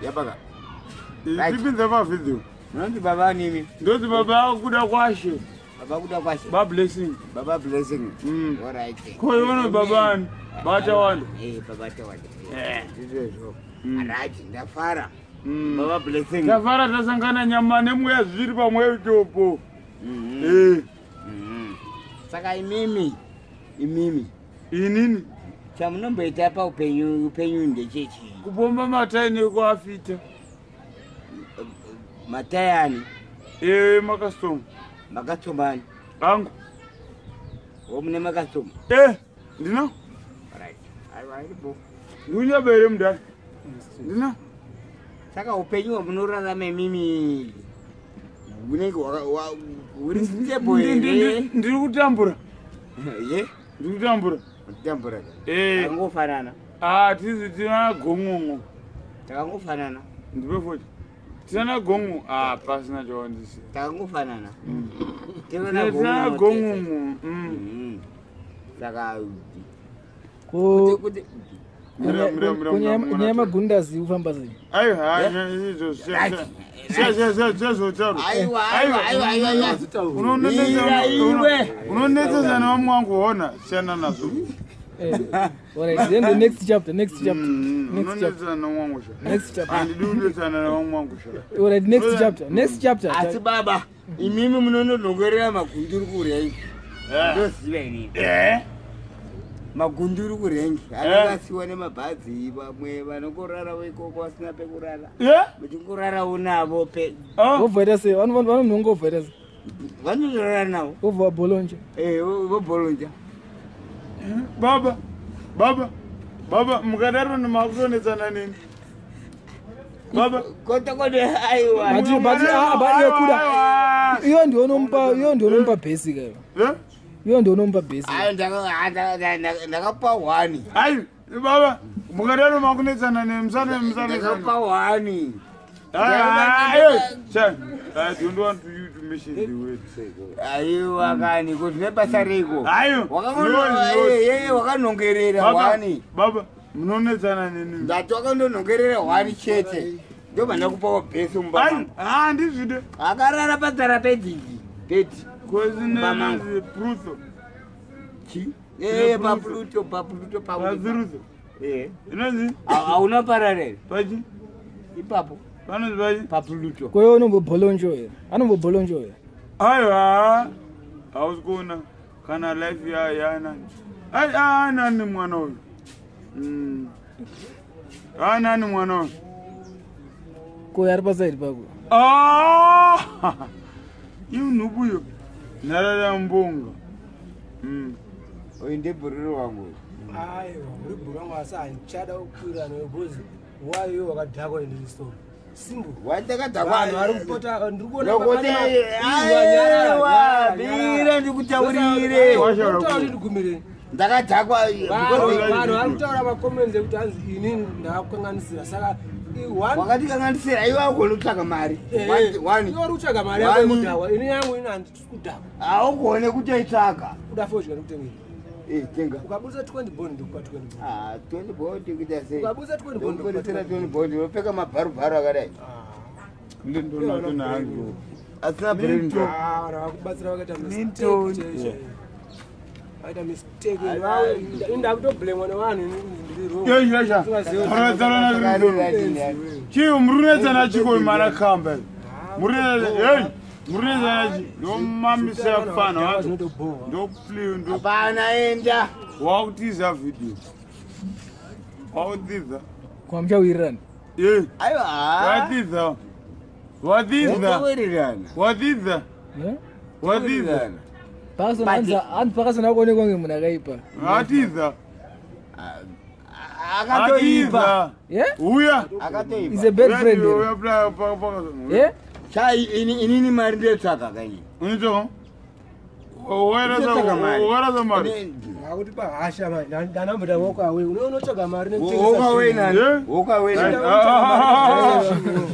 Yabaka. Tipinza pa video. Nandi baba nimi. Ndozi baba kuda kwashe. Baba kuda kwashe. Baba blessing. Baba blessing. All right. Koyono babani. Bata wanda. Baba tawanda. Ndizvo. Right, ndafara. Baba blessing. Ndafara tasangana nyama nemweya zviri pamwe chopo. Saka imimi. Inini? Chamunomboita pa upenyu ndechechi. Kubomba matai nekuafita. Matayani. Makasoma. Makasomani. Angu. Omune makasoma. Ndino? Right. Aibo. Ngunya bere mdani. Ndino? Saka upenyu wamunorarama mimi. Unenge uri stable ere? Ndiri kutambura. Ndiri kutambura. Kutambura. Angofanana. Tizi tina gongongo. Takangofanana. Ndipe foto. Tina gongo. Pasina chawandisi. Takangofanana. Tina gongongo. Saka kuti kunyama gundazi ufamba sei. Unonetseza nawo mwanguona siyana nazo. Alright, then the next chapter. Next chapter. Next chapter. Ati baba, imimi munononongorera magunduru kurengi. Ndoziva inini. Magunduru kurengi. Anokasiwa nemabhazi vamwe vanokorara ikoko vasina pekurara. Muchingorara unavo pe. Vovhaita sei? Vanonongovhaita sei? Vanorara navo. Vovha bolonja. Vobolonja. Baba, mukadaro nemakutonetsana nini? Baba, kota aiwa. Bati kuda. Iyo ndionompa basic kayo. Iyo ndionompa basic. Ndakapa 1. Ayi, baba, mukadaro makunetsana nini? Msane. Ndakapa 1. I don't want you to mention the word. Aiwa kani kuti nebasa reko. Ayo. Wakanongerera 1. Baba, munonetsana nini? Ndati wakandonongerera 1 chete. Ndio vanakupa base mubaba. Ndizvide. Akarara padzara peti. Kwezine Pluto. Chi? Pa Pluto. Pazuruzo. Inozi? Hauna paralel. Paji? Ipapo. Panozi pa Pluto. Kwa hiyo unombolonjo here. Anombolonjo here. Aiwa. Ausikuna kana life ya nani? Nani mwana huyu? Nani mwana huyu? Kwa yarpa side pako. Hiyo nubuyo. Nalala mbonga. Oinde bururu wangu. Aiwa, bururu wangu asa nchada ukura nebozi. Wayo wakadhakwa ndi story. Simbu. Watakadhakwa vanhu vari kupota ndikuona lokote aiwa bira ndikutaurire. Utauri ndigumire. Ndakadhakwa vanhu vari kutaura macomments ekuti hanzi ini ndakakanganisira saka wakati kanganisira iwa kutsvaga mari. Iwe uri kutsvaga mari yako yekudhakwa. Ini yangu ina handisi kudhakwa. Augone kutoitsvaga. Kuda fodya ndikutengera. Tenga. Ukabuza 20 bond ndikupa 20 bond. 20 bond kuita sei? Ukabuza 20 bond ndikupa 20 bond. Unopfeka mabharu akadai. Ndindonato nangu. Asina brain. Vakakubatsira vakaita mistake. Vaita mistake. Ndakutoblame nevanhu ndiri wrong. Chiyo murunetsana chiko mana kamba. Murunetsana chi. Nomamisa fana wacho. Ndopli. Hapana enda. Wakutiza video. Wakutiza. Kwa mchawirani. Aiwa. Wadiza. Pakasa nakone kwange munhu akaipa. Wadiza. Akatoipa. Uya. Akatoipa. Is a bad friend. Inini mari ndetsvaga kanyi. Unito? Where is the money? akuti bahasha manje ndanambota woko awe unotsvaga mari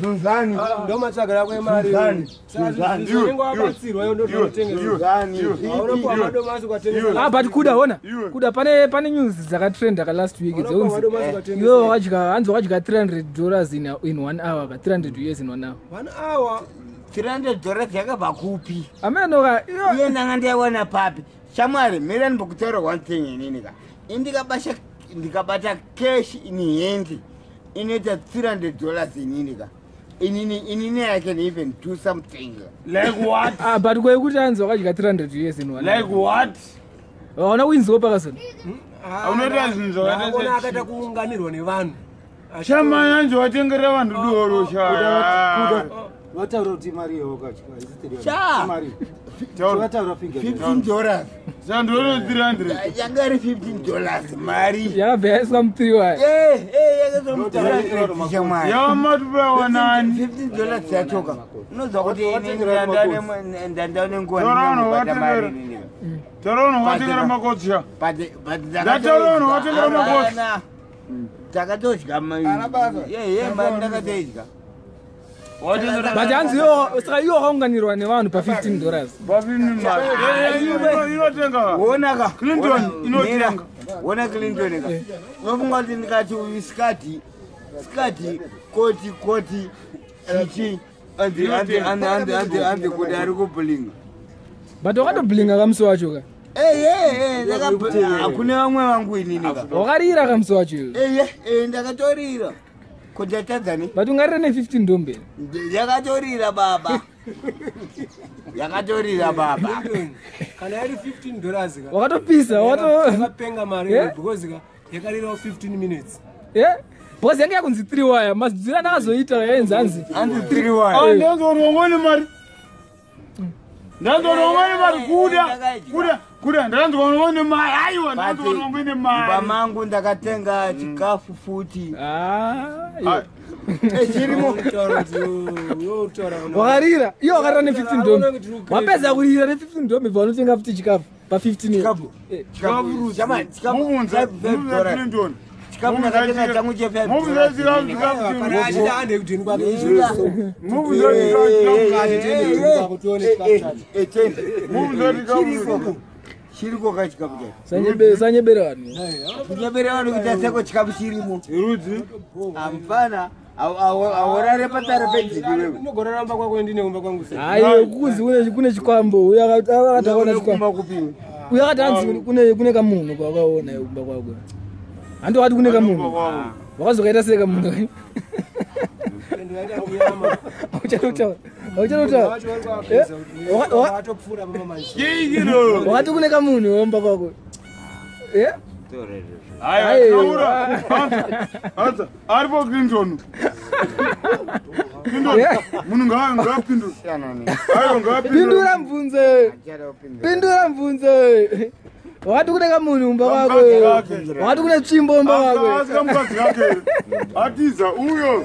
Suzani ndomatsvaga rako emari wabatsirwa but kuda ona kuda pane news dzakatrenda last week dzeunzi iwe hanzi wakadya $300 in 1 hour ka $300 in 1 hour. 1 hour $300 yakabva kupi? Amenoka iye ndanga ndaiwana papi? Shamwari, mira ndikutaura one thing inini ka. Ndikabata cash in hand inoita $300 inini ka. Inini I can even do something. Like what? But kwekuti hanzi wakadya $300 in 1 hour. Like what? Waona winzwa pakasona. Unoita zvinhu zvakaona akaita kuunganirwa nevanhu. Shama yanjo watengera vanhu doro sha. Wataura kuti mari yawakadya Cha. mari. Wataura $15. Sandoro 300. Yangari $15 mari. Yakabva yaiswa mutiriwa. Yakaiswa mutiriwa shamwari. Yamatupa wanani. $15 yachoka. Unozwa kuti ndandane ngoni. Tarono watengera makotsha. Tarono watengera makotsha. Takatodya mai. Mari ndakatodya. But hanzi iwo wakaunganirwa nevanhu pa$15. Inotenga. Wonaka. Clinton inotenga. Wona Clinton ka. Unofunga kuti ndikati uyu skati koti chichi andi kuti ari kublinga. But wakatoblinga kamusi wacho ka. Hakuna vamwe vangu inini ka. Wakarira kamusi wacho. Ndakatorira. Kuti atadzani. But ungarira ne$15 ndombe. Yakatorira baba. Kana yari $15 ka. Wakatopisa wakapenga mari because ka yakarirawo 15 minutes. Because yanga yakunzi 3 wire mazira ndakazoita yaenza hanzi 3 wire. Ndazorongoni mari. Ndazorongoni mari kuda ndazorongoni mari aiwa ndazorongoni mari. Pamangu ndakatenga chikafu futi. Wakarira iyo wakarira ne$15 ndombe. Wapedza kurira ne$15 ndombe bva unotenga futi chikafu pa$15. Chikafu ndakatenga changu chiriko kachikafu chacho. Sanyebera vanhu. Kunyebera vanhu kuti aseko chikafu chirimo. Rudzi. Amfana aworare patare pedzidi wewe. Unogoraramba kwako ndineumba kwangu sei. Hayi kuzi kune chikwambo uya akataona chikwambo. Uya akatanzi kune kamunhu kwakaona umba kwako. Hando wati kune kamunhu. Wakazokaita sei kamunhu. Wakati kune kamunhu womba kwako. Aya, taura. Anza, aripo Clinton. Munhu ngapindura. Ayo ngapindura. Pindura mvunze. Wakati kune kamunhu umba kwako. Wakati kune tsvimbo umba kwako. Atiza uyo.